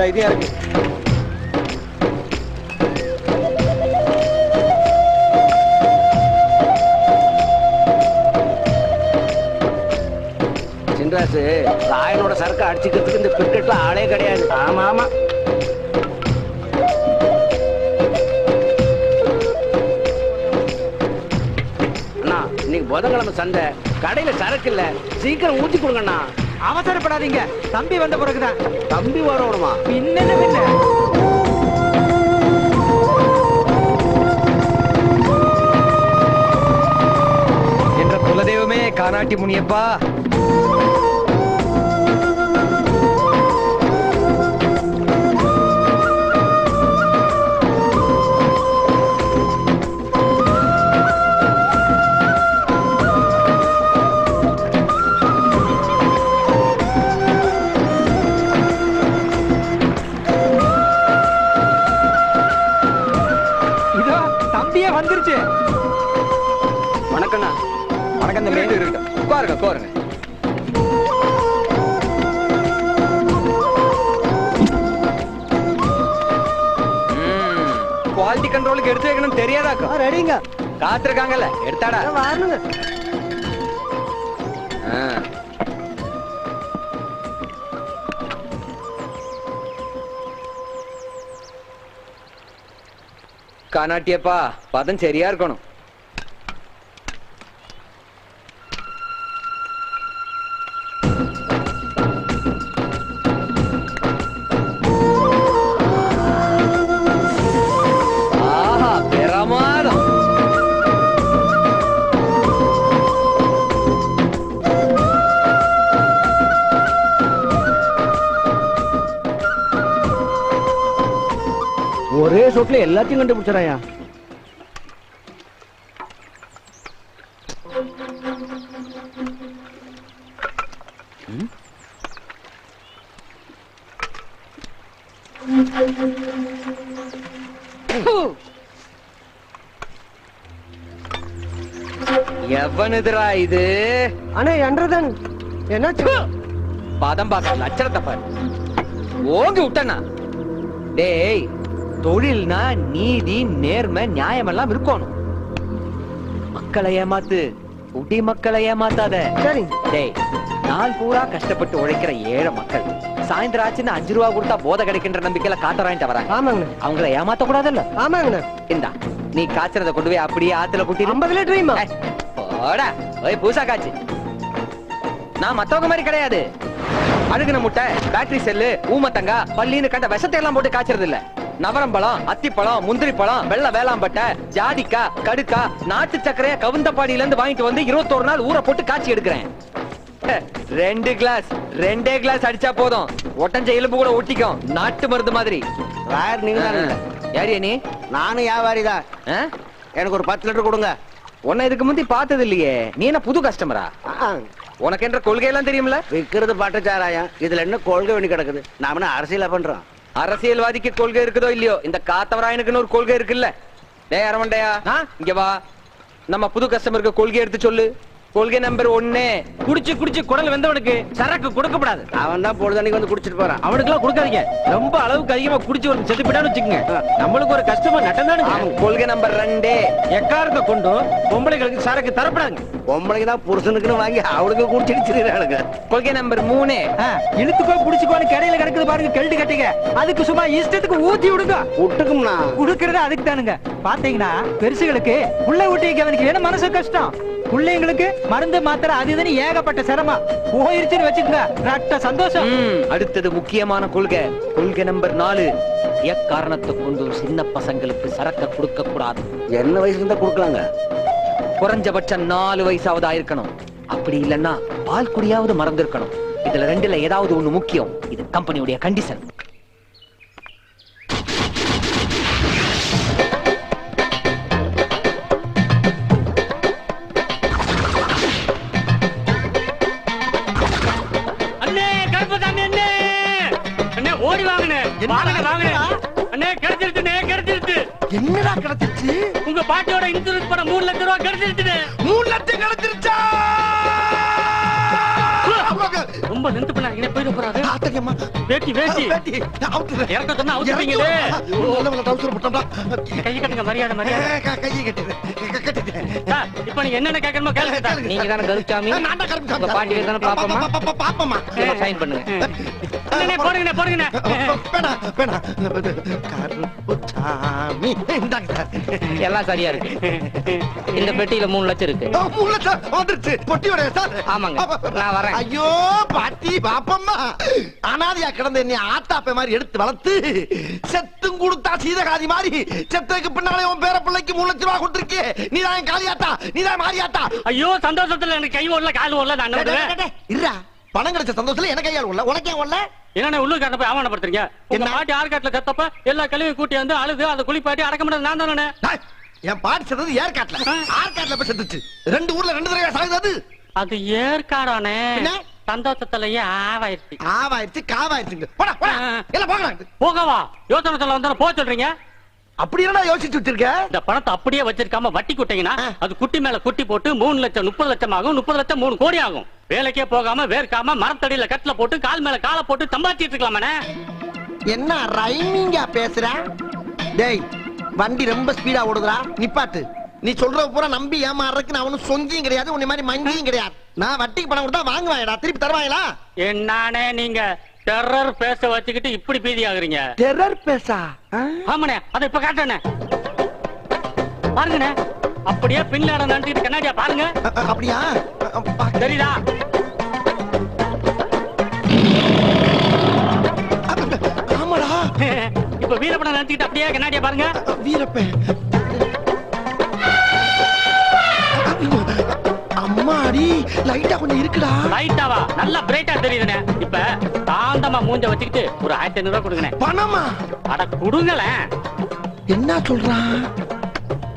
தைரியம் இருக்கு. சின்ராசு ராயனோட சரக்கு அடிச்சுக்கிறதுக்கு இந்த கிரிக்கெட்ல ஆளே கிடையாது. ஆமா ஆமா. அண்ணா இன்னைக்கு புதன்கிழமை சந்தை, கடையில சரக்கு இல்ல, சீக்கிரம் ஊத்தி கொடுங்கண்ணா. அவசரப்படாதீங்க, தம்பி வந்த பிறகுதான். தம்பி வரணுமா? பின்ன பின்ன என்ற குலதெய்வமே கானாட்டி முனியப்பா, வந்துருச்சு. வணக்கண்ணா. வணக்கம் தம்பி. உட்காருங்க உட்காருங்க. குவாலிட்டி கண்ட்ரோலுக்கு எடுத்து வைக்கணும் தெரியாதாக்கா? ரெடிங்க. காத்திருக்காங்கல்ல, எடுத்தாடா. வரணுங்க. கானாட்டியப்பா, பதம் சரியா இருக்கணும். ஆஹா, பிரமாதம். ஒரே சொட்டுல எல்லாத்தையும் கண்டுபிடிச்சறாயா. எவனுதுரா இது? அண்ணே என்றதான் என்னாச்சு? பதம் பார்க்க லட்சணத்தை பாரு. ஓங்கி விட்டனா? டேய், தொழில்னா நீதி, நேர்மை, நியாயம் எல்லாம் இருக்கணும். மக்களை ஏமாத்து, குடி மக்களை ஏமாத்தாத. சரி. டேய், நாள் பூரா கஷ்டப்பட்டு உழைக்கிற ஏழை மக்கள் சாயந்தரம் ஆச்சுன்னு 5 ரூபா கொடுத்தா போதை கிடைக்கின்ற நம்பிக்கையில காத்தராயிட்டு வராங்க. ஆமாங்க. அவங்கள ஏமாத்த கூடாதுல்ல? ஆமாங்க. இந்தா, நீ காய்ச்சறத கொண்டு போய் அப்படியே ஆத்துல குட்டி 50 லிட்டர். போடா, ஓய் பூசா காய்ச்சி. நான் மத்தவங்க மாதிரி கிடையாது. அழுகுன முட்டை, பேட்டரி செல்லு, ஊமத்தங்கா, பள்ளின்னு கண்ட விஷத்தை எல்லாம் போட்டு காய்ச்சறது இல்ல. நவரம்பழம், அத்திப்பழம், முந்திரி பழம், வெள்ளை வேளாம்பட்டை, ஜாதிக்கா, கடுக்கா, நாட்டு சக்கரைய கவுந்தப்பாடியில இருந்து வாங்கிட்டு வந்து 21 நாள் ஊற போட்டு காய்ச்சி எடுக்கிறேன். 2 கிளாஸ் அடிச்சா போதும், ஒட்டஞ்ச எலும்பு கூட ஒட்டிக்கும். நாட்டு மருந்து மாதிரி. ராயர் நீங்க தானே? யாரியா நீ? நானும் வியாபாரிதான். எனக்கு ஒரு 10 லிட்டர் கொடுங்க. உன்னை இதுக்கு முந்தி பார்த்தது இல்லையே. நீ என்ன புது கஸ்டமரா? உனக்கு என்ற கொள்கை எல்லாம் தெரியும்ல? விக்கிறது பட்டச்சாராயம், இதுல என்ன கொள்கை வேண்டி கிடக்குது? நாம அரசியல பண்றோம். அரசியல்வாதிக்கு கொள்கை இருக்குதோ இல்லையோ, இந்த காத்தவராயனுக்குன்னு ஒரு கொள்கை இருக்குல்ல. டேய் அரமண்டையா, இங்க வா. நம்ம புது கஸ்டமருக்கு கொள்கை எடுத்து சொல்லு. கொள்கை நம்பர் 1, குடிச்சு குடிச்சு குடல் வெந்தவனுக்கு சரக்கு கொடுக்கப்படாது. அவன் தான் பொழுதன்னைக்கு வந்து குடிச்சிட்டு போறான். அவனுக்கு எல்லாம் கொடுக்காதீங்க. ரொம்ப அளவுக்கு அதிகமா குடிச்சு ஒரு செத்து போயிட்டான்னு வச்சுக்கோங்க, நம்மளுக்கு ஒரு கஷ்டமா நட்டந்தானு. கொள்கை நம்பர் 2, எக்காரத்தை கொண்டு பொம்பளைகளுக்கு சரக்கு தரப்படாதுங்க. பொம்பளைக்கு தான் புருஷனுக்குன்னு வாங்கி அவளுக்கு குடிச்சிருக்கிறானுங்க. கொள்கை நம்பர் 3, இழுத்துக்கோ புடிச்சுக்கோன்னு கடையில கிடக்குது பாருங்க, கெல்டு கட்டிங்க. அதுக்கு சும்மா இஷ்டத்துக்கு ஊத்தி விடுங்க. விட்டுக்கும்னா குடுக்கறது அதுக்கு தானுங்க. பாத்தீங்கன்னா பெருசுகளுக்கு புள்ள ஊட்டி கவனிக்க வேணும், மனசு கஷ்டம். பிள்ளைங்களுக்கு மருந்து மாத்திரை அது இதுன்னு ஏகப்பட்ட சிரமம் போயிருச்சுன்னு வச்சுக்கோங்க, ரட்ட சந்தோஷம். அடுத்தது முக்கியமான கொள்கை, கொள்கை நம்பர் 4, எக்காரணத்தை கொண்டும் சின்ன பசங்களுக்கு சரக்க கொடுக்க கூடாது. என்ன வயசுல தான் கொடுக்கலாங்க? குறைஞ்சபட்சம் 4 வயசாவது ஆயிருக்கணும். அப்படி இல்லன்னா பால் குடியாவது மறந்திருக்கணும். இதுல 2ல ஏதாவது ஒண்ணு முக்கியம். இது கம்பெனியுடைய கண்டிஷன். என்னடா கிடைச்சிருச்சு? உங்க பாட்டியோட இன்சூரன்ஸ் பணம் 3 லட்சம் ரூபாய் கிடைச்சிருச்சு. 3 லட்சம் கிடைச்சிருச்சா? ரொம்ப ரொம்ப நின்று பண்ணாங்க போயிட போறாரு. ஆத்தங்கம்மா. வேட்டி வேட்டி வேட்டி. அவுத்துறேன். இறக்க சொன்னா அவுத்துறீங்களே. நல்ல நல்ல டவுசர் போட்டா. கை கட்டுங்க மரியாதை மரியாதை. கையை கட்டிடு. கட்டிட்டேன். சார் இப்போ நீங்க என்னென்ன கேட்கணுமோ கேளுங்க சார். நீங்க தானே கருப்சாமி? நான் தான் கருப்புசாமி. உங்க பாட்டி தானே பாப்பமா? பாப்பமா. சைன் பண்ணுங்க. அண்ணே போடுங்கண்ணே போடுங்கண்ணே. வேணா வேணா. கருப்புசாமி. இந்தாங்க சார். எல்லாம் சரியா இருக்கு. இந்த பெட்டியில 3 லட்சம் இருக்கு. 3 லட்சம் வந்துருச்சு. பொட்டி வரையா சார்? ஆமாங்க. நான் வரேன். ஐயோ பாட்டி பாப்பம்மா, அனாதையா கிடந்த என்னை ஆத்தாப்ப மாதிரி எடுத்து வளர்த்து செத்தும் கொடுத்தா சீதகாதி மாதிரி செத்துக்கு பின்னாலே உன் பேர பிள்ளைக்கு 3 லட்சம் ரூபாய் கொடுத்துருக்கு. நீதான் காளியாத்தா, நீதான் மாரியாத்தா. ஐயோ சந்தோஷத்துல எனக்கு கை ஓடல கால் ஓடல. நான் நம்புறேன். இருடா, பணம் கிடைச்ச சந்தோஷத்துல எனக்கு கையால் உள்ள உனக்கே உள்ள. என்னண்ணே உள்ளூர்காரனை போய் அவமானப்படுத்துறீங்க? உங்க பாட்டி ஆற்காட்டுல செத்தப்ப எல்லா கழுவி கூட்டி வந்து அழுது அதை குளிப்பாட்டி அடக்க முடியாது நான் தானே. என் பாட்டி செத்தது ஏற்காட்டுல, ஆற்காட்டுல போய் செத்துச்சு. 2 ஊர்ல 2 தடவை சாகுது. அது அது ஏற்காடானே. சந்தோஷத்துலயே ஆவாயிருச்சு. ஆவாயிருச்சு காவாயிருச்சுங்க. போடா போடா எல்லாம் போகலாம். போகவா? யோசனை சொல்ல வந்தா போக சொல்றீங்க? அப்படி என்ன யோசிச்சு வச்சிருக்க? இந்த பணத்தை அப்படியே வச்சிருக்காம வட்டி குட்டிங்கன்னா அது குட்டி மேல குட்டி போட்டு 3 லட்சம் 30 லட்சம் ஆகும். 30 லட்சம் 3 கோடி ஆகும். வேலைக்கே போகாம வேர்க்காம மரத்தடியில கட்டில போட்டு கால் மேல காலை போட்டு சம்பாதிச்சிட்டு இருக்கலாமே. என்ன ரைமிங்கா பேசுற? டேய், வண்டி ரொம்ப ஸ்பீடா ஓடுதுடா, நிப்பாட்டு. நீ சொல்ற பூரா நம்பி ஏமாறதுக்கு நான் ஒன்னும் சொங்கியும் கிடையாது, உன்னை மாதிரி மங்கியும் கிடையாது. நான் வட்டிக்கு பணம் கொடுத்தா வாங்குவாயடா, திருப்பி தருவாங்களா? என்னானே நீங்க டெரர் பேச வச்சுக்கிட்டு இப்படி பீதி ஆகுறீங்க? டெரர் பேசா? ஆமாண்ணே, அதை இப்ப காட்டுறேன் பாருங்கண்ணே. அப்படியே பின்லாட நினைச்சுக்கிட்டு கண்ணாடியா பாருங்க. அப்படியா? தெரியுதா? ஆமாடா. இப்ப வீரப்பனை நினைச்சுக்கிட்டு அப்படியே கண்ணாடியா பாருங்க. வீரப்பன். அம்மாடி, லைட்டா கொஞ்சம் இருக்குடா. லைட்டாவா? நல்லா பிரைட்டா தெரியுதுண்ணே. இப்ப சாந்தமா மூஞ்ச வச்சுக்கிட்டு ஒரு 1500 ரூபாய் கொடுங்கண்ணே. பணமா? அட கொடுங்களேன். என்ன சொல்றான்?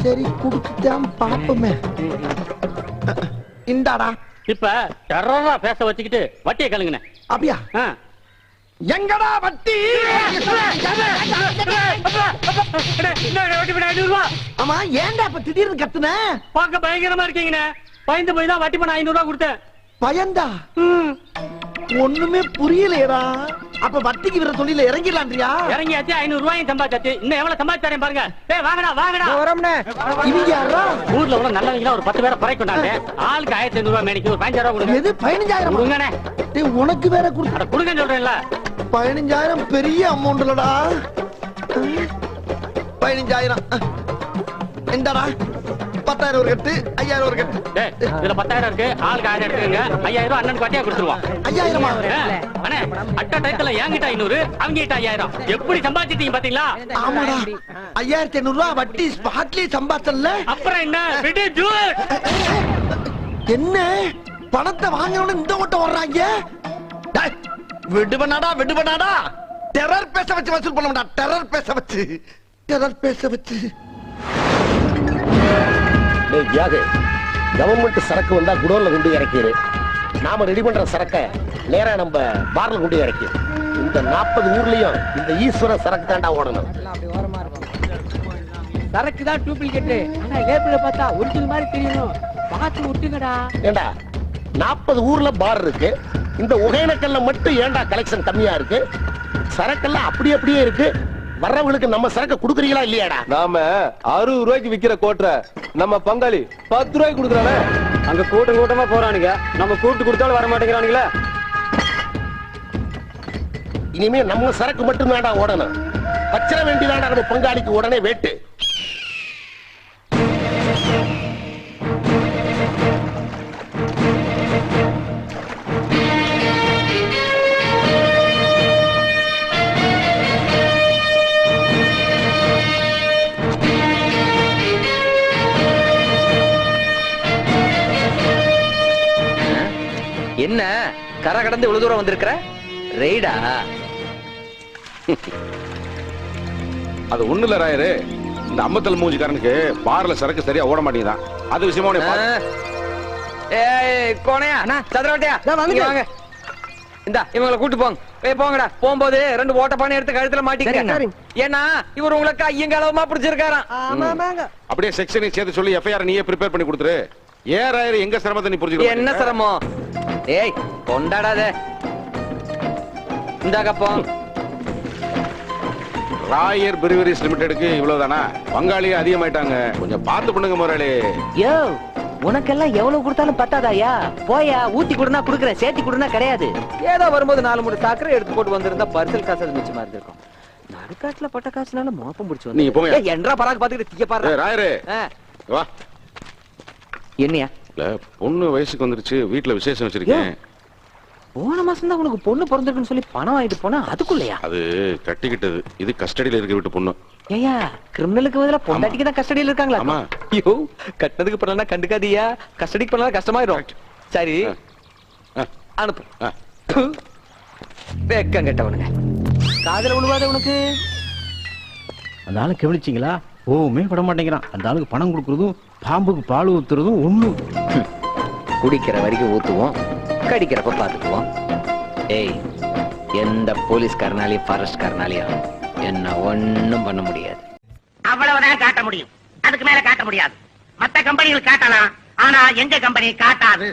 சரி குடுத்துட்டான் பாப்போமே. இந்தாடா. இப்ப டெரரா பேச வச்சுக்கிட்டு வட்டியை கழுங்குண்ணே. அப்படியா? ஆ. எங்கடா வட்டி? ஆமா, ஏன்டா இப்ப திடீர்னு கத்துன? பார்க்க பயங்கரமா இருக்கீங்கண்ணே. பயந்து போய் தான் வட்டி பண்ண 500 ரூபாய் கொடுத்தேன். பயந்தா? ஒண்ணுமே புரியலையடா. அப்ப வட்டிக்கு விர தொழில இறங்கிடலான்றியா? இறங்கியாச்சு, 500 ரூபாயும் சம்பாதிச்சாச்சு. இன்னும் எவ்வளவு சம்பாதிச்சாரேன் பாருங்க. டேய் வாங்கடா வாங்கடா. இவங்க யாரா? ஊர்ல உள்ள நல்லவங்களா ஒரு 10 பேரை குறை கொண்டாங்க. ஆளுக்கு 1500 ரூபாய் மேனிக்கு ஒரு 15000 ரூபாய் கொடுங்க. எது 15000? கொடுங்கண்ணே. டேய், உனக்கு வேற குடு. அட கொடுங்கன்னு சொல்றேன்ல. 15000 பெரிய அமௌண்ட்லடா. 15000 இந்தாடா. 10000 ஒரு கட்டு, 5000 ஒரு கட்டு. டேய், இதுல 10000 இருக்கு. ஆளுக்கு 1000 எடுத்துக்கங்க. 5000 ரூபாய் அண்ணனுக்கு வட்டியா கொடுத்துருவான். 5000மா? அண்ணே, அட்ட டயத்துல என்கிட்ட 500, அவங்க கிட்ட 5000. எப்படி சம்பாதிச்சிட்டீங்க பாத்தீங்களா? ஆமாடா. 5500 ரூபாய் வட்டி ஸ்பாட்லயே சம்பாதிச்சல்ல. அப்புறம் என்ன? விடு ஜூட். என்ன பணத்தை வாங்கணும்னு இந்த ஓட்டம் வர்றாங்க? டேய், விடுவனாடா விடுவனாடா. டெரர் பேச வச்சு வசூல் பண்ண. டெரர் பேச வச்சு, டெரர் பேச வச்சு. டேய் தியாகு, கவர்மெண்ட் சரக்கு வந்தா குடோன்ல கொண்டு இறக்கிரு. நாம ரெடி பண்ற சரக்க நேரா நம்ம பார்ல கொண்டு இறக்கி. இந்த 40 ஊர்லயும் இந்த ஈஸ்வர சரக்கு தாண்டா ஓடணும். சரக்கு தான் டூப்ளிகேட். ஆனா லேபிள பார்த்தா ஒரிஜினல் மாதிரி தெரியணும். பார்த்து விட்டுங்கடா. ஏண்டா 40 ஊர்ல பார் இருக்கு, இந்த ஒகேனக்கல்ல மட்டும் ஏண்டா கலெக்ஷன் கம்மியா இருக்கு? சரக்கெல்லாம் அப்படி அப்படியே இருக்கு. வர்றவங்களுக்கு நம்ம சரக்கு குடுக்குறீங்களா இல்லையாடா? நாம 60 ரூபாய்க்கு விக்கிற கோட்டரை நம்ம பங்காளி 10 ரூபாய்க்கு கொடுக்குறானே. அங்க கூட்டம் கூட்டமா போறானுங்க, நம்ம கூட்டு கொடுத்தாலும் வர மாட்டேங்கிறானுங்களே. இனிமே நம்ம சரக்கு மட்டும் தாண்டா ஓடணும். பச்சர வேண்டியதாண்டா நம்ம பங்காளிக்கு உடனே வேட்டு. என்ன கரை கடந்து இவ்வளவு தூரம் வந்திருக்கிற? ரெய்டா? அது ஒண்ணு இல்ல ராயரு, இந்த அம்பத்தல் மூஞ்சிக்காரனுக்கு பார்ல சரக்கு சரியா ஓட மாட்டேங்குதான். அது விஷயமா உன்னை ஏய் கோணையா, சதுரவட்டியா, வாங்க. இந்தா இவங்களை கூட்டு போங்க. போங்கடா. போகும்போது 2 ஓட்டப்பானை எடுத்து கழுத்துல மாட்டிக்கிறேன். ஏன்னா இவர் உங்களுக்கு ஐயங்காலமா பிடிச்சிருக்காராம். அப்படியே செக்ஷனை சேர்த்து சொல்லி எஃப்ஐஆர் நீயே ப்ரிப்பேர் பண்ணி கொடுத்துரு. ஏன் ராயரு எங்க சிரமத்தை நீ புரிஞ்சுக்க? என்ன சிரமம்? ஏய் கொண்டாடாத. இந்த கப்பம் ராயர் பிரிவரிஸ் லிமிடெடுக்கு இவ்வளவுதானா? பங்காளி அதிகமாயிட்டாங்க, கொஞ்சம் பார்த்து பண்ணுங்க முதலாளி. யோ உனக்கெல்லாம் எவ்வளவு கொடுத்தாலும் பத்தாதாயா? போயா, ஊத்தி கொடுனா குடுக்குறேன், சேர்த்தி கொடுனா கிடையாது. ஏதோ வரும்போது 4 மூணு சாக்கரை எடுத்து போட்டு வந்திருந்தா பரிசல் காசு மிச்சமா இருந்திருக்கும். நடுக்காட்டுல பட்ட காசுனால மோப்பம் பிடிச்சு நீங்க போங்க. வந்து என்றா பராக்கு பாத்துக்கிட்டு தீய பாரு. ராயரே வா. என்னையா? இல்ல பொண்ணு வயசுக்கு வந்துருச்சு, வீட்டுல விசேஷம் வச்சிருக்கேன். போன மாசம் தான் உனக்கு பொண்ணு பிறந்திருக்குன்னு சொல்லி பணம் வாங்கிட்டு போனா அதுக்குள்ளயா? அது கட்டிக்கிட்டது, இது கஸ்டடியில இருக்க வீட்டு பொண்ணு. ஏயா கிரிமினலுக்கு பதிலா பொண்டாட்டிக்கு தான் கஸ்டடியில இருக்காங்களா? ஆமா. ஐயோ கட்டினதுக்கு பண்ணா கண்டுக்காதியா, கஸ்டடிக்கு பண்ணா கஷ்டமாயிரும். சரி அனுப்பு. வெக்கம் கெட்டவனுங்க, காதல விழுவாத உனக்கு. அந்த ஆளை கவனிச்சிங்களா? ஓமே பட மாட்டேங்கிறான். அந்த ஆளுக்கு பணம் கொடுக்கறதும் பாம்புக்கு பால் ஊத்துறதும் ஒண்ணு. குடிக்கிற வரைக்கும் ஊத்துவோம், கடிக்கிறப்ப பாத்துக்குவோம். ஏய் எந்த போலீஸ்காரனாலையும் ஃபாரஸ்ட்காரனாலையும் என்ன ஒண்ணும் பண்ண முடியாது. அவ்வளவுதான் காட்ட முடியும், அதுக்கு மேல காட்ட முடியாது. மத்த கம்பெனிகள் காட்டலாம், ஆனா எங்க கம்பெனி காட்டாது.